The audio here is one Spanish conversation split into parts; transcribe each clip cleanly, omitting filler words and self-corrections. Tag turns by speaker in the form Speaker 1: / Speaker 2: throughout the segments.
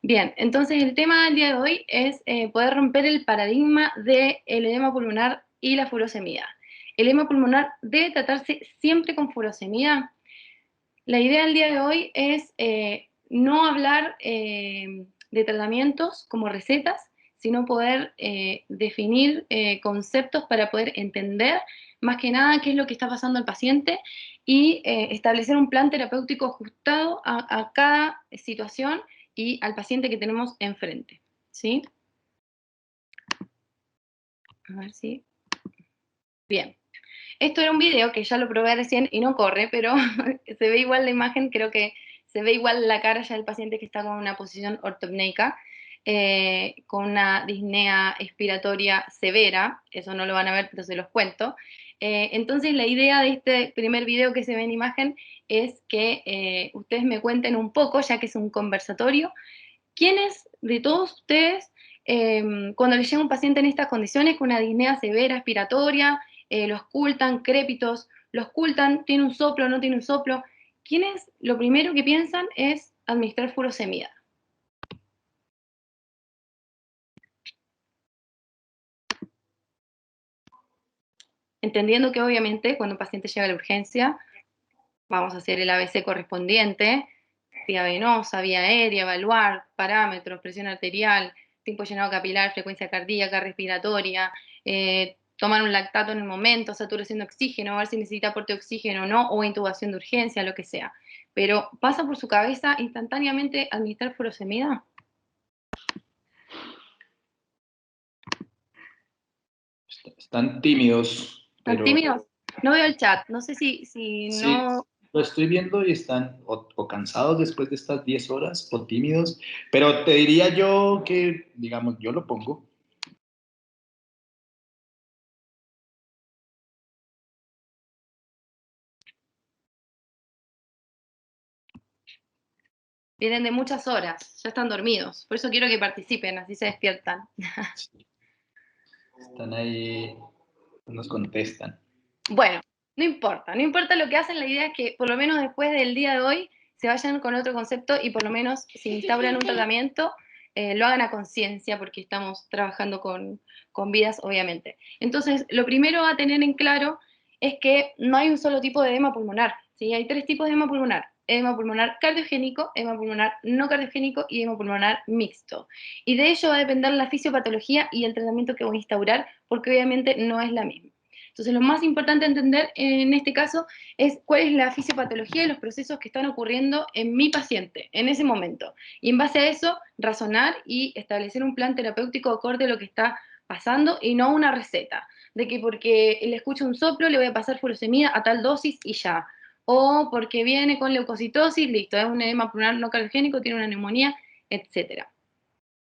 Speaker 1: Bien, entonces el tema del día de hoy es poder romper el paradigma del edema pulmonar y la furosemida. ¿El edema pulmonar debe tratarse siempre con furosemida? La idea del día de hoy es no hablar de tratamientos como recetas, sino poder definir conceptos para poder entender más que nada qué es lo que está pasando al paciente y establecer un plan terapéutico ajustado a cada situación y al paciente que tenemos enfrente, ¿sí? A ver si... Bien. Esto era un video que ya lo probé recién y no corre, pero se ve igual la imagen, creo que se ve igual la cara ya del paciente que está con una posición ortopneica, con una disnea expiratoria severa, eso no lo van a ver, pero se los cuento. Entonces la idea de este primer video que se ve en imagen es que ustedes me cuenten un poco, ya que es un conversatorio, ¿quiénes de todos ustedes, cuando les llega un paciente en estas condiciones, con una disnea severa expiratoria, lo auscultan, crépitos, lo auscultan, tiene un soplo, no tiene un soplo, ¿quiénes lo primero que piensan es administrar furosemida? Entendiendo que obviamente cuando un paciente llega a la urgencia, vamos a hacer el ABC correspondiente, vía venosa, vía aérea, evaluar parámetros, presión arterial, tiempo llenado capilar, frecuencia cardíaca, respiratoria, tomar un lactato en el momento, saturación de oxígeno, ver si necesita aporte de oxígeno o no, o intubación de urgencia, lo que sea. Pero ¿pasa por su cabeza instantáneamente administrar furosemida?
Speaker 2: Están tímidos,
Speaker 1: ¿Están
Speaker 2: pero
Speaker 1: tímidos? No veo el chat, no sé si
Speaker 2: sí,
Speaker 1: no...
Speaker 2: lo estoy viendo y están o cansados después de estas 10 horas o tímidos, pero te diría yo que, digamos, yo lo pongo.
Speaker 1: Vienen de muchas horas, ya están dormidos. Por eso quiero que participen, así se despiertan.
Speaker 2: Están ahí, nos contestan.
Speaker 1: Bueno, no importa lo que hacen, la idea es que por lo menos después del día de hoy se vayan con otro concepto y por lo menos si instauran un tratamiento, lo hagan a conciencia porque estamos trabajando con vidas, obviamente. Entonces, lo primero a tener en claro es que no hay un solo tipo de edema pulmonar, ¿sí? Hay tres tipos de edema pulmonar. Edema pulmonar cardiogénico, edema pulmonar no cardiogénico y edema pulmonar mixto. Y de ello va a depender la fisiopatología y el tratamiento que voy a instaurar, porque obviamente no es la misma. Entonces, lo más importante a entender en este caso es cuál es la fisiopatología y los procesos que están ocurriendo en mi paciente en ese momento. Y en base a eso, razonar y establecer un plan terapéutico acorde a lo que está pasando y no una receta. De que porque le escucho un soplo le voy a pasar furosemida a tal dosis y ya. O porque viene con leucocitosis, listo, es un edema pulmonar no cardiogénico, tiene una neumonía, etc.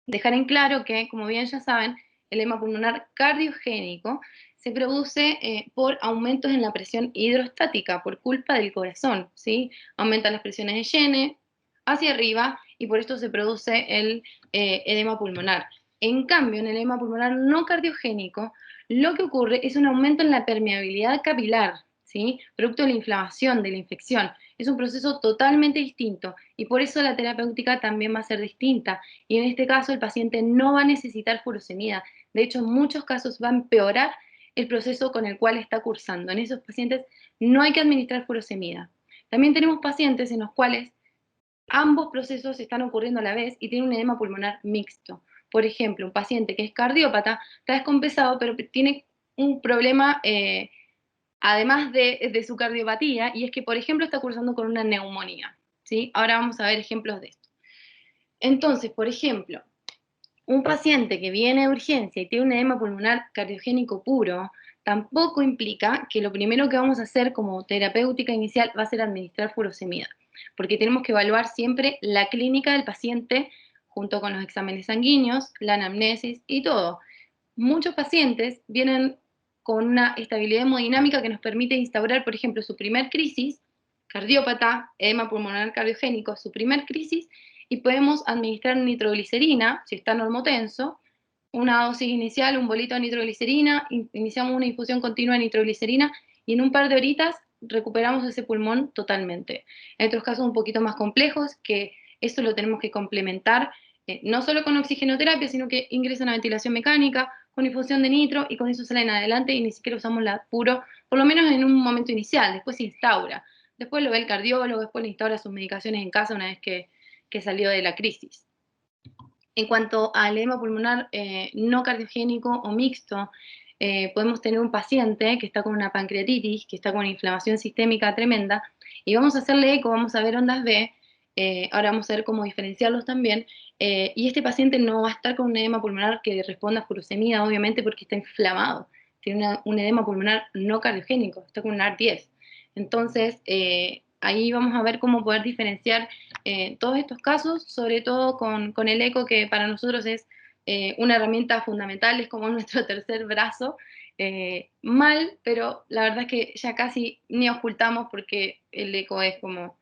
Speaker 1: Dejar en claro que, como bien ya saben, el edema pulmonar cardiogénico se produce por aumentos en la presión hidrostática por culpa del corazón, ¿sí? Aumentan las presiones de Jenner hacia arriba y por esto se produce el edema pulmonar. En cambio, en el edema pulmonar no cardiogénico, lo que ocurre es un aumento en la permeabilidad capilar, ¿sí? Producto de la inflamación, de la infección. Es un proceso totalmente distinto y por eso la terapéutica también va a ser distinta y en este caso el paciente no va a necesitar furosemida. De hecho, en muchos casos va a empeorar el proceso con el cual está cursando. En esos pacientes no hay que administrar furosemida. También tenemos pacientes en los cuales ambos procesos están ocurriendo a la vez y tienen un edema pulmonar mixto. Por ejemplo, un paciente que es cardiópata está descompensado, pero tiene un problema además de su cardiopatía, y es que, por ejemplo, está cursando con una neumonía. ¿Sí? Ahora vamos a ver ejemplos de esto. Entonces, por ejemplo, un paciente que viene de urgencia y tiene un edema pulmonar cardiogénico puro, tampoco implica que lo primero que vamos a hacer como terapéutica inicial va a ser administrar furosemida, porque tenemos que evaluar siempre la clínica del paciente junto con los exámenes sanguíneos, la anamnesis y todo. Muchos pacientes vienen con una estabilidad hemodinámica que nos permite instaurar, por ejemplo, su primer crisis, cardiópata, edema pulmonar cardiogénico, su primer crisis, y podemos administrar nitroglicerina, si está normotenso, una dosis inicial, un bolito de nitroglicerina, iniciamos una infusión continua de nitroglicerina y en un par de horitas recuperamos ese pulmón totalmente. Hay otros casos un poquito más complejos que eso lo tenemos que complementar no solo con oxigenoterapia, sino que ingresan a ventilación mecánica, con infusión de nitro, y con eso salen adelante y ni siquiera usamos la puro, por lo menos en un momento inicial, después se instaura. Después lo ve el cardiólogo, después le instaura sus medicaciones en casa una vez que salió de la crisis. En cuanto al edema pulmonar no cardiogénico o mixto, podemos tener un paciente que está con una pancreatitis, que está con una inflamación sistémica tremenda, y vamos a hacerle eco, vamos a ver ondas B, ahora vamos a ver cómo diferenciarlos también, y este paciente no va a estar con un edema pulmonar que responda a furosemida, obviamente, porque está inflamado, tiene un edema pulmonar no cardiogénico, está con un AR10. Entonces, ahí vamos a ver cómo poder diferenciar todos estos casos, sobre todo con el eco, que para nosotros es una herramienta fundamental, es como nuestro tercer brazo, mal, pero la verdad es que ya casi ni ocultamos porque el eco es como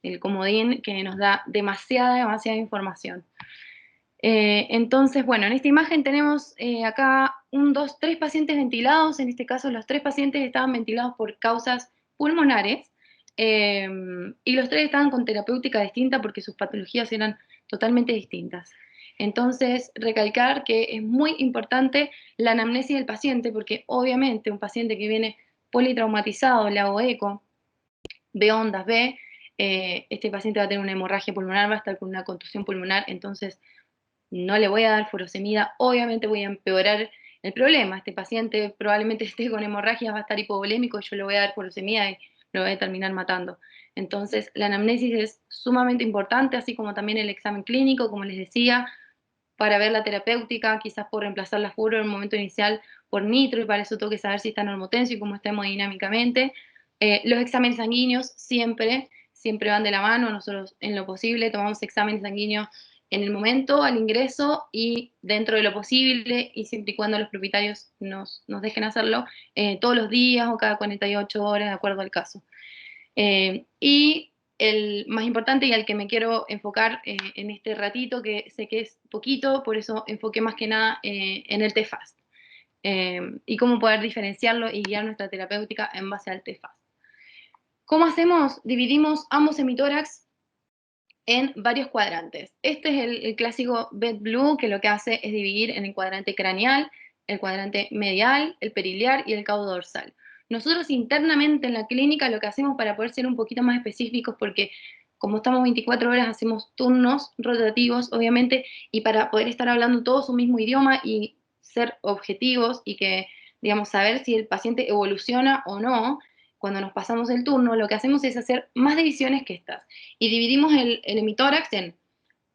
Speaker 1: el comodín que nos da demasiada información. Entonces, bueno, en esta imagen tenemos acá 1, 2, 3 pacientes ventilados. En este caso, los 3 pacientes estaban ventilados por causas pulmonares, y los 3 estaban con terapéutica distinta porque sus patologías eran totalmente distintas. Entonces, recalcar que es muy importante la anamnesis del paciente, porque obviamente un paciente que viene politraumatizado, le hago eco, ve ondas, ve, este paciente va a tener una hemorragia pulmonar, va a estar con una contusión pulmonar, entonces no le voy a dar furosemida, obviamente voy a empeorar el problema. Este paciente probablemente esté con hemorragias, va a estar hipovolémico y yo le voy a dar furosemida y lo voy a terminar matando. Entonces, la anamnesis es sumamente importante, así como también el examen clínico, como les decía, para ver la terapéutica, quizás por reemplazar la furo en el momento inicial por nitro, y para eso tengo que saber si está normotenso y cómo está hemodinámicamente. Los exámenes sanguíneos siempre van de la mano. Nosotros, en lo posible, tomamos exámenes sanguíneos en el momento, al ingreso, y dentro de lo posible, y siempre y cuando los propietarios nos dejen hacerlo, todos los días o cada 48 horas, de acuerdo al caso. Y el más importante y al que me quiero enfocar en este ratito, que sé que es poquito, por eso enfoqué más que nada en el TFAST, y cómo poder diferenciarlo y guiar nuestra terapéutica en base al TFAST. ¿Cómo hacemos? Dividimos ambos hemitórax en varios cuadrantes. Este es el clásico Bed Blue, que lo que hace es dividir en el cuadrante craneal, el cuadrante medial, el periliar y el caudo dorsal. Nosotros internamente en la clínica lo que hacemos, para poder ser un poquito más específicos, porque como estamos 24 horas hacemos turnos rotativos, obviamente, y para poder estar hablando todos un mismo idioma y ser objetivos y que, digamos, saber si el paciente evoluciona o no, cuando nos pasamos el turno, lo que hacemos es hacer más divisiones que estas. Y dividimos el hemitórax en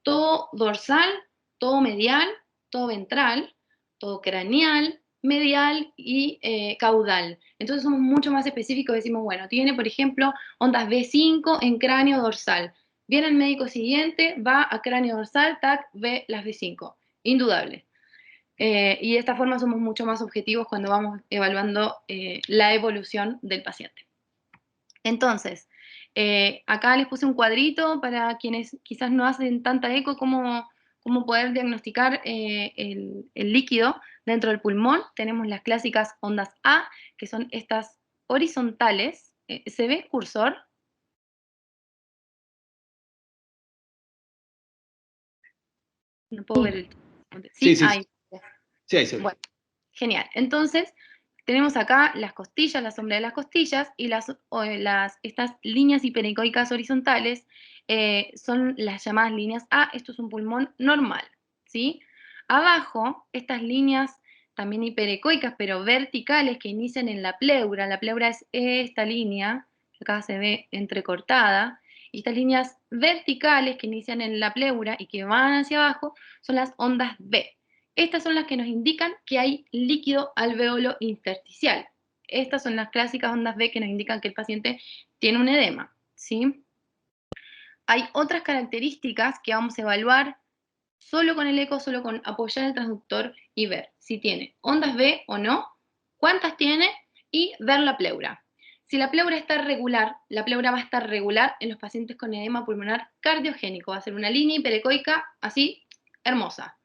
Speaker 1: todo dorsal, todo medial, todo ventral, todo craneal, medial y caudal. Entonces somos mucho más específicos, decimos, bueno, tiene, por ejemplo, ondas B5 en cráneo dorsal. Viene el médico siguiente, va a cráneo dorsal, tac, ve las B5. Indudable. Y de esta forma somos mucho más objetivos cuando vamos evaluando la evolución del paciente. Entonces, acá les puse un cuadrito para quienes quizás no hacen tanta eco, cómo poder diagnosticar el líquido dentro del pulmón. Tenemos las clásicas ondas A, que son estas horizontales. ¿Se ve el cursor? No puedo ver el...
Speaker 2: Sí,
Speaker 1: ¿Sí?
Speaker 2: sí, sí,
Speaker 1: Ahí.
Speaker 2: sí, ahí se ve.
Speaker 1: Bueno, genial. Entonces, tenemos acá las costillas, la sombra de las costillas, y estas líneas hipericoicas horizontales son las llamadas líneas A. Esto es un pulmón normal, ¿sí? Abajo, estas líneas también hiperecoicas, pero verticales, que inician en la pleura. La pleura es esta línea, que acá se ve entrecortada, y estas líneas verticales que inician en la pleura y que van hacia abajo son las ondas B. Estas son las que nos indican que hay líquido alveolo intersticial. Estas son las clásicas ondas B que nos indican que el paciente tiene un edema, ¿sí? Hay otras características que vamos a evaluar solo con el eco, solo con apoyar el transductor y ver si tiene ondas B o no, cuántas tiene, y ver la pleura. Si la pleura está regular, la pleura va a estar regular en los pacientes con edema pulmonar cardiogénico. Va a ser una línea hiperecoica así, hermosa.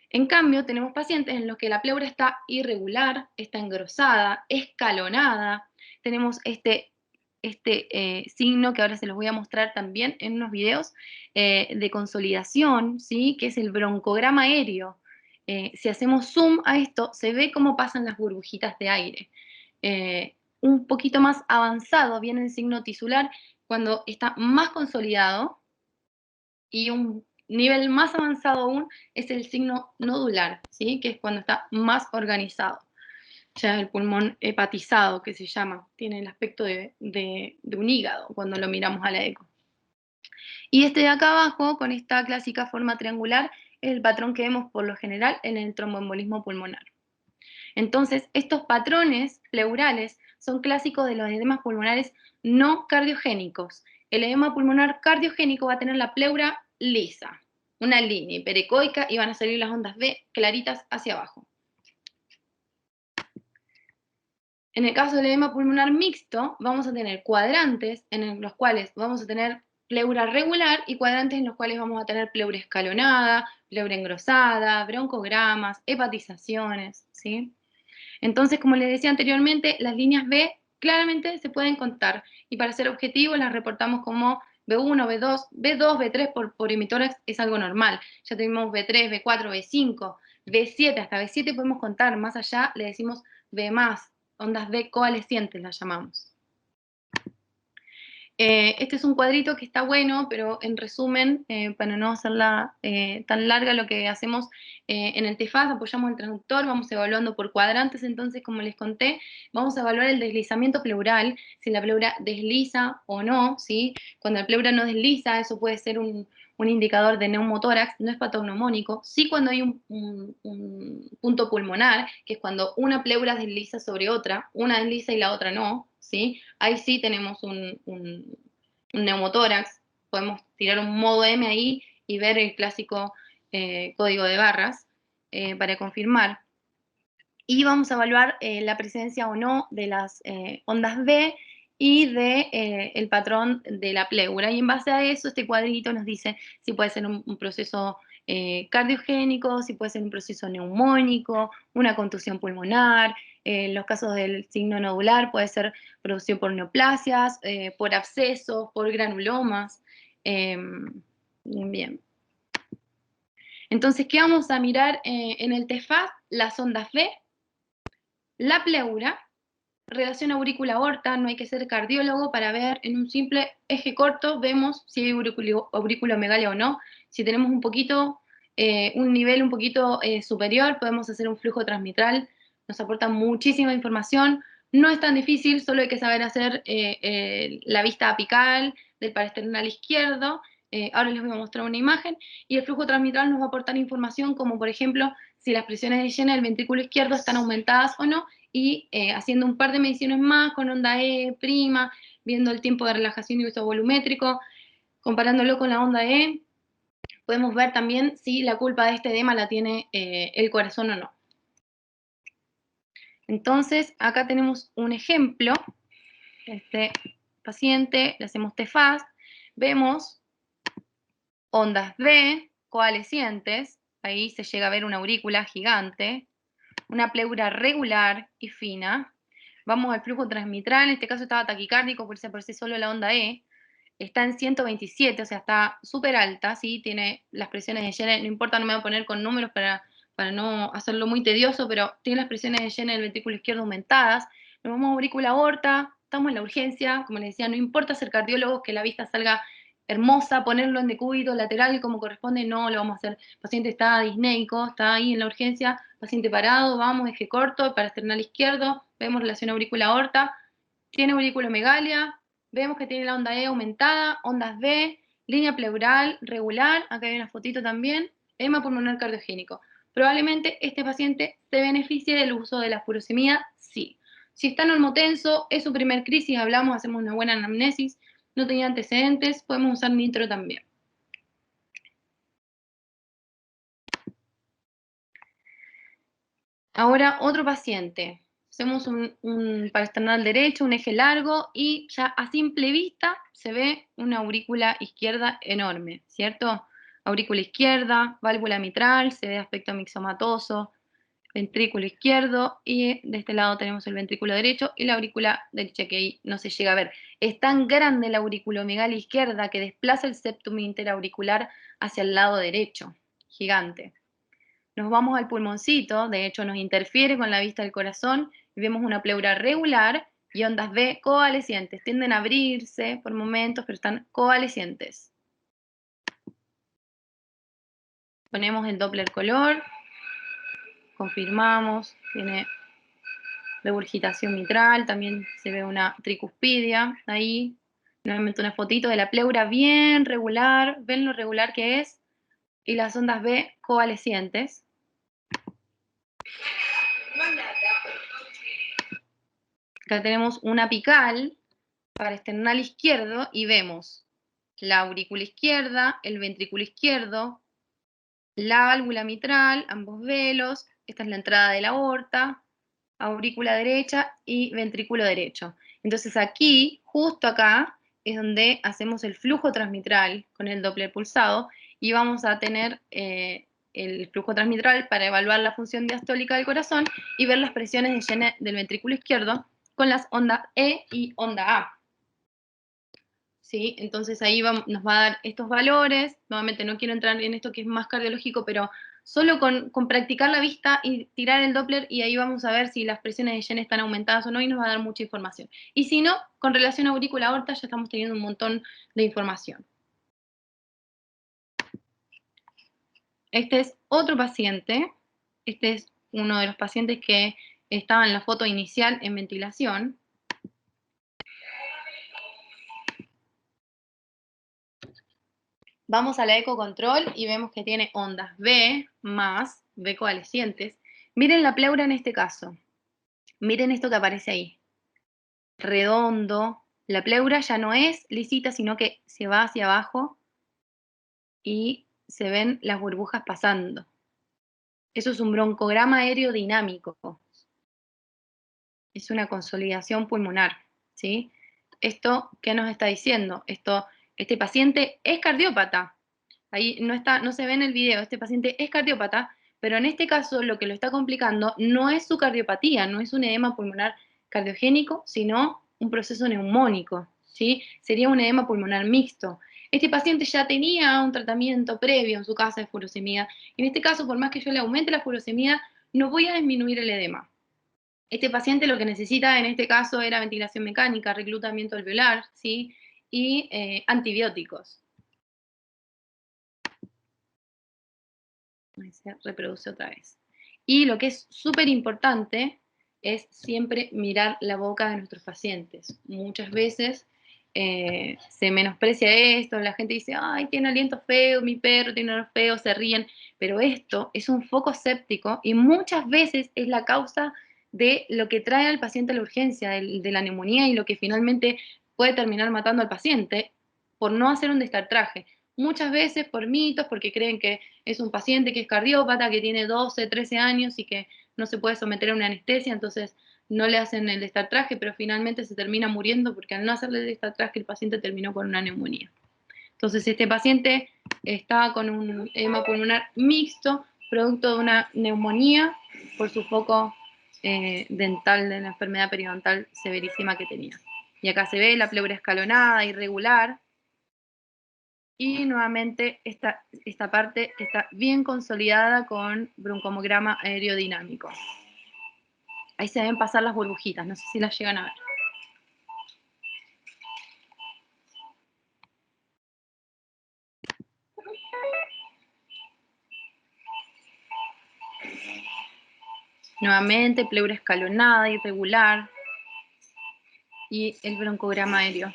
Speaker 1: En cambio, tenemos pacientes en los que la pleura está irregular, está engrosada, escalonada, tenemos este signo que ahora se los voy a mostrar también en unos videos de consolidación, ¿sí? Que es el broncograma aéreo. Si hacemos zoom a esto, se ve cómo pasan las burbujitas de aire. Un poquito más avanzado viene el signo tisular cuando está más consolidado, y un nivel más avanzado aún es el signo nodular, ¿sí? Que es cuando está más organizado. Ya el pulmón hepatizado, que se llama, tiene el aspecto de un hígado cuando lo miramos a la eco. Y este de acá abajo, con esta clásica forma triangular, es el patrón que vemos por lo general en el tromboembolismo pulmonar. Entonces, estos patrones pleurales son clásicos de los edemas pulmonares no cardiogénicos. El edema pulmonar cardiogénico va a tener la pleura lisa, una línea hiperecoica, y van a salir las ondas B claritas hacia abajo. En el caso del edema pulmonar mixto, vamos a tener cuadrantes en los cuales vamos a tener pleura regular y cuadrantes en los cuales vamos a tener pleura escalonada, pleura engrosada, broncogramas, hepatizaciones, ¿sí? Entonces, como les decía anteriormente, las líneas B claramente se pueden contar, y para ser objetivos las reportamos como B1, B2, B2, B3 por hemitórax es algo normal. Ya tenemos B3, B4, B5, B7, hasta B7 podemos contar. Más allá le decimos B+, ondas B coalescientes las llamamos. Este es un cuadrito que está bueno, pero en resumen, para no hacerla tan larga, lo que hacemos en el TEFAS, apoyamos el transductor, vamos evaluando por cuadrantes. Entonces, como les conté, vamos a evaluar el deslizamiento pleural, si la pleura desliza o no, ¿sí? Cuando la pleura no desliza, eso puede ser un indicador de neumotórax, no es patognomónico. Sí, cuando hay un punto pulmonar, que es cuando una pleura desliza sobre otra, una desliza y la otra no, ¿sí? Ahí sí tenemos un neumotórax, podemos tirar un modo M ahí y ver el clásico código de barras para confirmar. Y vamos a evaluar la presencia o no de las ondas B y de el patrón de la pleura. Y en base a eso, este cuadrito nos dice si puede ser un proceso cardiogénico, si puede ser un proceso neumónico, una contusión pulmonar. En los casos del signo nodular puede ser producido por neoplasias, por abscesos, por granulomas. Bien. Entonces, ¿qué vamos a mirar en el TEFAS? Las ondas B, la pleura, relación aurícula-aorta. No hay que ser cardiólogo para ver en un simple eje corto, vemos si hay auriculomegalia o no. Si tenemos un nivel un poquito superior, podemos hacer un flujo transmitral, nos aporta muchísima información. No es tan difícil, solo hay que saber hacer la vista apical del parasternal izquierdo. Ahora les voy a mostrar una imagen, y el flujo transmitral nos va a aportar información como, por ejemplo, si las presiones de llena del ventrículo izquierdo están aumentadas o no, y haciendo un par de mediciones más con onda E', viendo el tiempo de relajación y uso volumétrico, comparándolo con la onda E, podemos ver también si la culpa de este edema la tiene el corazón o no. Entonces, acá tenemos un ejemplo. Este paciente, le hacemos TEFAS, vemos ondas B coalescientes, ahí se llega a ver una aurícula gigante, una pleura regular y fina. Vamos al flujo transmitral, en este caso estaba taquicárdico, por eso solo la onda E. Está en 127, o sea, está súper alta, ¿sí? Tiene las presiones de Jenner, no importa, no me voy a poner con números para no hacerlo muy tedioso, pero tiene las presiones de Jenner del ventrículo izquierdo aumentadas. Nos vamos a aurícula aorta, estamos en la urgencia, como les decía, no importa ser cardiólogos, que la vista salga hermosa, ponerlo en decúbito lateral como corresponde, no lo vamos a hacer. El paciente está disneico, está ahí en la urgencia, paciente parado, vamos, eje corto, parasternal izquierdo, vemos relación aurícula-aorta, tiene auriculomegalia, vemos que tiene la onda E aumentada, ondas B, línea pleural regular, acá hay una fotito también, edema pulmonar cardiogénico. Probablemente este paciente se beneficie del uso de la furosemida, sí. Si está normotenso, es su primer crisis, hablamos, hacemos una buena anamnesis, no tenía antecedentes, podemos usar nitro también. Ahora, otro paciente. Hacemos un parasternal derecho, un eje largo, y ya a simple vista se ve una aurícula izquierda enorme, ¿cierto? Aurícula izquierda, válvula mitral, se ve aspecto mixomatoso, ventrículo izquierdo, y de este lado tenemos el ventrículo derecho y la aurícula derecha, que ahí no se llega a ver. Es tan grande la auriculomegalia izquierda que desplaza el septum interauricular hacia el lado derecho, gigante. Nos vamos al pulmoncito, de hecho nos interfiere con la vista del corazón, y vemos una pleura regular y ondas B coalescientes. Tienden a abrirse por momentos, pero están coalescientes. Ponemos el Doppler color, confirmamos, tiene regurgitación mitral, también se ve una tricuspidia ahí. Nuevamente una fotito de la pleura bien regular, ven lo regular que es, y las ondas B coalescientes. Acá tenemos una apical para esternal izquierdo y vemos la aurícula izquierda, el ventrículo izquierdo, la válvula mitral, ambos velos, esta es la entrada de la aorta, aurícula derecha y ventrículo derecho. Entonces aquí, justo acá, es donde hacemos el flujo transmitral con el Doppler pulsado y vamos a tener el flujo transmitral para evaluar la función diastólica del corazón y ver las presiones de Gene del ventrículo izquierdo con las ondas E y onda A. ¿Sí? Entonces ahí nos va a dar estos valores. Nuevamente no quiero entrar en esto que es más cardiológico, pero solo con practicar la vista y tirar el Doppler, y ahí vamos a ver si las presiones de Gene están aumentadas o no, y nos va a dar mucha información. Y si no, con relación a aurícula-aorta ya estamos teniendo un montón de información. Este es otro paciente. Este es uno de los pacientes que estaba en la foto inicial en ventilación. Vamos a la ecocontrol y vemos que tiene ondas B más B coalescientes. Miren la pleura en este caso. Miren esto que aparece ahí. Redondo. La pleura ya no es lisita, sino que se va hacia abajo y se ven las burbujas pasando. Eso es un broncograma aerodinámico. Es una consolidación pulmonar, ¿sí? ¿Esto qué nos está diciendo? Este paciente es cardiópata. Ahí no se ve en el video, este paciente es cardiópata, pero en este caso lo que lo está complicando no es su cardiopatía, no es un edema pulmonar cardiogénico, sino un proceso neumónico, ¿sí? Sería un edema pulmonar mixto. Este paciente ya tenía un tratamiento previo en su casa de furosemida, y en este caso, por más que yo le aumente la furosemida, no voy a disminuir el edema. Este paciente lo que necesita en este caso era ventilación mecánica, reclutamiento alveolar, ¿sí? Y antibióticos. Ahí se reproduce otra vez. Y lo que es súper importante es siempre mirar la boca de nuestros pacientes. Muchas veces se menosprecia esto, la gente dice, ay, tiene aliento feo, mi perro tiene aliento feo, se ríen, pero esto es un foco séptico y muchas veces es la causa de lo que trae al paciente a la urgencia, de la neumonía, y lo que finalmente puede terminar matando al paciente por no hacer un destartraje. Muchas veces por mitos, porque creen que es un paciente que es cardiópata, que tiene 12, 13 años y que no se puede someter a una anestesia, entonces no le hacen el destartraje, pero finalmente se termina muriendo porque al no hacerle el destartraje el paciente terminó con una neumonía. Entonces este paciente está con un edema pulmonar mixto, producto de una neumonía por su foco dental de la enfermedad periodontal severísima que tenía. Y acá se ve la pleura escalonada, irregular, y nuevamente esta parte está bien consolidada con broncomograma aerodinámico. Ahí se ven pasar las burbujitas, no sé si las llegan a ver. Nuevamente, pleura escalonada, irregular, y el broncograma aéreo.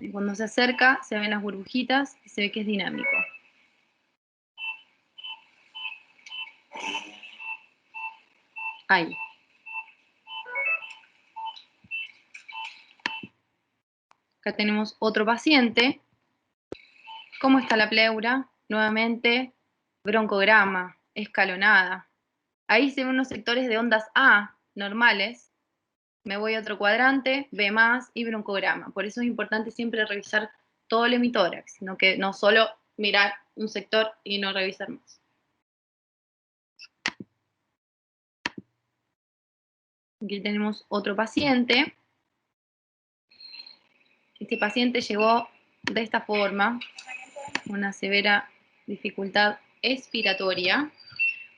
Speaker 1: Y cuando se acerca, se ven las burbujitas y se ve que es dinámico. Ahí. Acá tenemos otro paciente. ¿Cómo está la pleura? Nuevamente, broncograma, escalonada. Ahí se ven unos sectores de ondas A normales. Me voy a otro cuadrante, B más y broncograma. Por eso es importante siempre revisar todo el hemitórax, sino que no solo mirar un sector y no revisar más. Aquí tenemos otro paciente. Este paciente llegó de esta forma, una severa dificultad expiratoria.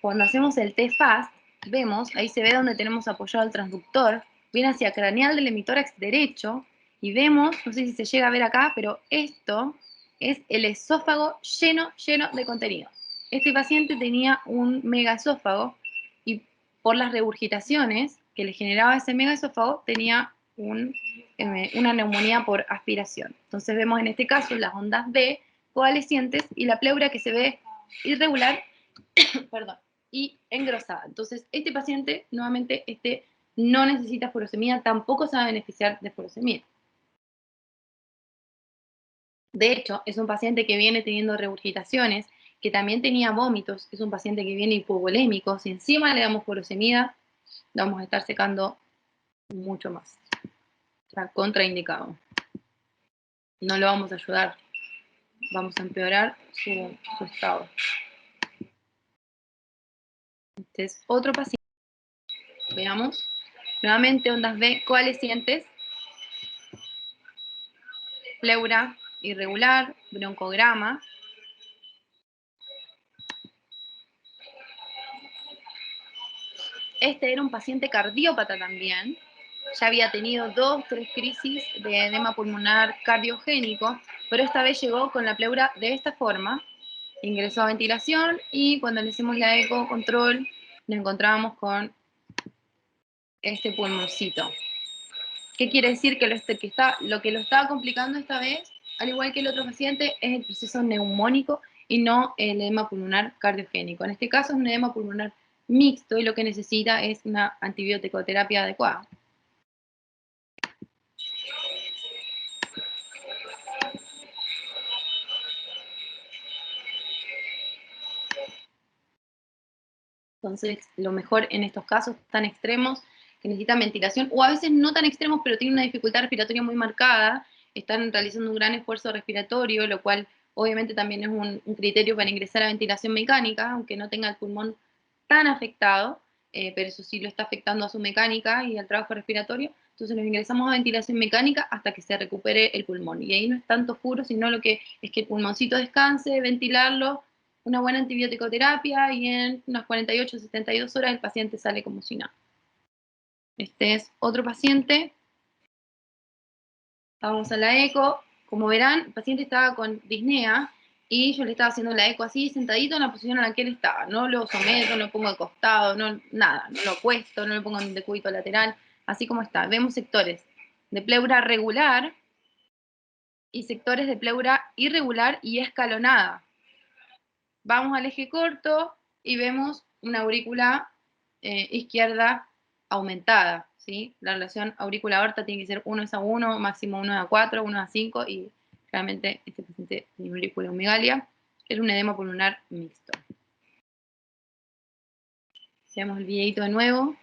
Speaker 1: Cuando hacemos el T-FAST, vemos, ahí se ve donde tenemos apoyado el transductor, viene hacia craneal del hemitórax derecho, y vemos, no sé si se llega a ver acá, pero esto es el esófago lleno de contenido. Este paciente tenía un megaesófago y por las regurgitaciones que le generaba ese megaesófago tenía una neumonía por aspiración. Entonces vemos en este caso las ondas B coalescientes y la pleura que se ve irregular perdón, y engrosada. Entonces, este paciente, nuevamente, no necesita furosemida, tampoco se va a beneficiar de furosemida. De hecho, es un paciente que viene teniendo regurgitaciones, que también tenía vómitos, es un paciente que viene hipovolémico. Si encima le damos furosemida, lo vamos a estar secando mucho más. Está contraindicado. No lo vamos a ayudar, vamos a empeorar su estado. Este es otro paciente. Veamos. Nuevamente, ondas B coalescientes. Pleura irregular, broncograma. Este era un paciente cardiópata también. Ya había tenido 2-3 crisis de edema pulmonar cardiogénico, pero esta vez llegó con la pleura de esta forma. Ingresó a ventilación y cuando le hicimos la eco control, nos encontrábamos con este pulmoncito. ¿Qué quiere decir? Que lo que lo estaba complicando esta vez, al igual que el otro paciente, es el proceso neumónico y no el edema pulmonar cardiogénico. En este caso es un edema pulmonar mixto y lo que necesita es una antibiótico-terapia adecuada. Entonces, lo mejor en estos casos tan extremos, que necesitan ventilación, o a veces no tan extremos, pero tienen una dificultad respiratoria muy marcada, están realizando un gran esfuerzo respiratorio, lo cual obviamente también es un criterio para ingresar a ventilación mecánica, aunque no tenga el pulmón tan afectado, pero eso sí lo está afectando a su mecánica y al trabajo respiratorio. Entonces los ingresamos a ventilación mecánica hasta que se recupere el pulmón. Y ahí no es tanto furo, sino lo que es que el pulmoncito descanse, ventilarlo, una buena antibiótico-terapia y en unas 48 72 horas el paciente sale como si nada. Este es otro paciente. Vamos a la eco. Como verán, el paciente estaba con disnea y yo le estaba haciendo la eco así, sentadito en la posición en la que él estaba. No lo someto, no lo pongo de costado, no, nada. No lo acuesto, no lo pongo en decúbito lateral, así como está. Vemos sectores de pleura regular y sectores de pleura irregular y escalonada. Vamos al eje corto y vemos una aurícula izquierda aumentada, ¿sí? La relación aurícula-aorta tiene que ser 1:1, máximo 1:4, 1:5, y realmente este paciente tiene auriculaomegalia, es un edema pulmonar mixto. Veamos el videito de nuevo.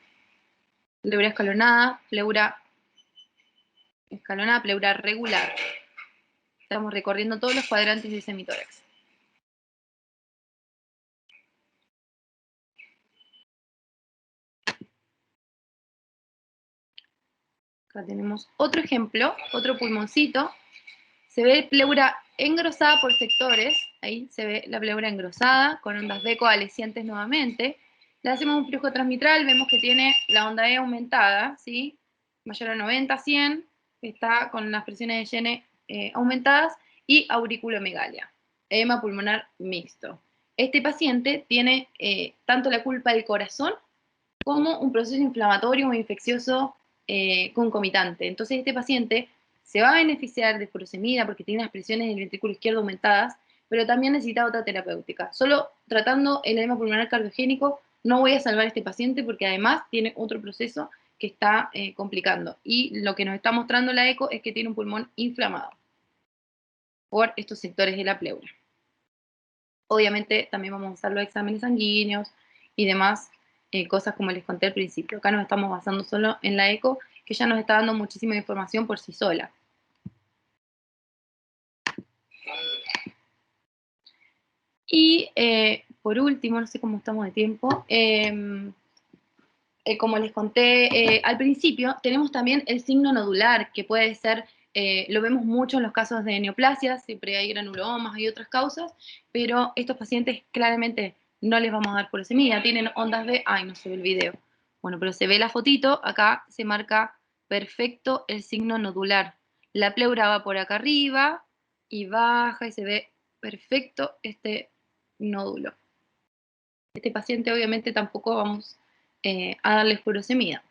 Speaker 1: Pleura escalonada, pleura regular. Estamos recorriendo todos los cuadrantes de semitórax. Acá tenemos otro ejemplo, otro pulmoncito. Se ve pleura engrosada por sectores, ahí se ve la pleura engrosada, con ondas B coalescientes nuevamente. Le hacemos un flujo transmitral, vemos que tiene la onda E aumentada, ¿sí? Mayor a 90, 100, está con las presiones de Gene aumentadas, y auriculomegalia, edema pulmonar mixto. Este paciente tiene tanto la culpa del corazón como un proceso inflamatorio o infeccioso concomitante. Entonces este paciente se va a beneficiar de furosemida porque tiene las presiones del ventrículo izquierdo aumentadas, pero también necesita otra terapéutica. Solo tratando el edema pulmonar cardiogénico no voy a salvar a este paciente porque además tiene otro proceso que está complicando. Y lo que nos está mostrando la eco es que tiene un pulmón inflamado por estos sectores de la pleura. Obviamente también vamos a usar los exámenes sanguíneos y demás cosas como les conté al principio. Acá nos estamos basando solo en la eco, que ya nos está dando muchísima información por sí sola. Y por último, no sé cómo estamos de tiempo, como les conté al principio, tenemos también el signo nodular, que puede ser, lo vemos mucho en los casos de neoplasias, siempre hay granulomas, hay otras causas, pero estos pacientes claramente no les vamos a dar furosemida, tienen ondas de, ay, no se ve el video. Bueno, pero se ve la fotito, acá se marca perfecto el signo nodular. La pleura va por acá arriba y baja y se ve perfecto este nódulo. Este paciente obviamente tampoco vamos a darle furosemida.